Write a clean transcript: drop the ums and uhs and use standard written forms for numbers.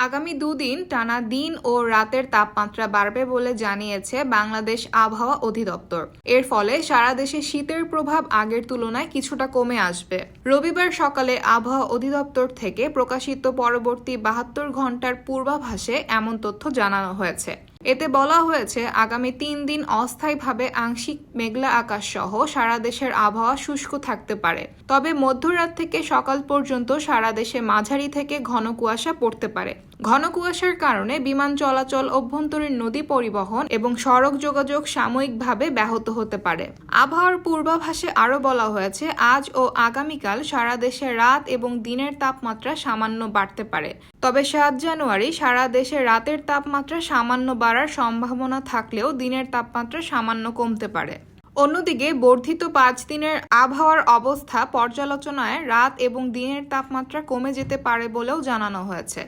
আগামী দুদিন টানা দিন ও রাতের তাপমাত্রা বাড়বে বলে জানিয়েছে বাংলাদেশ আবহাওয়া অধিদপ্তর। এর ফলে সারা দেশে শীতের প্রভাব আগের তুলনায় কিছুটা কমে আসবে। রবিবার সকালে আবহাওয়া অধিদপ্তর থেকে প্রকাশিত পরবর্তী 72 ঘন্টার পূর্বাভাসে এমন তথ্য জানানো হয়েছে। এতে বলা হয়েছে, আগামী 3 দিন অস্থায়ীভাবে আংশিক মেঘলা আকাশ সহ সারা দেশের আবহাওয়া শুষ্ক থাকতে পারে। তবে মধ্যরাত থেকে সকাল পর্যন্ত সারা দেশে মাঝারি থেকে ঘন কুয়াশা পড়তে পারে। ঘন কুয়াশার কারণে বিমান চলাচল, অভ্যন্তরীণ নদী পরিবহন এবং সড়ক যোগাযোগ সাময়িকভাবে ব্যাহত হতে পারে। আবহাওয়ার পূর্বাভাসে আরও বলা হয়েছে, আজ ও আগামীকাল সারা দেশে রাত এবং দিনের তাপমাত্রা সামান্য বাড়তে পারে। তবে 7 জানুয়ারি সারা দেশে রাতের তাপমাত্রা সামান্য বাড়ার সম্ভাবনা থাকলেও দিনের তাপমাত্রা সামান্য কমতে পারে। অন্যদিকে বর্ধিত 5 দিনের আবহাওয়ার অবস্থা পর্যালোচনায় রাত এবং দিনের তাপমাত্রা কমে যেতে পারে বলেও জানানো হয়েছে।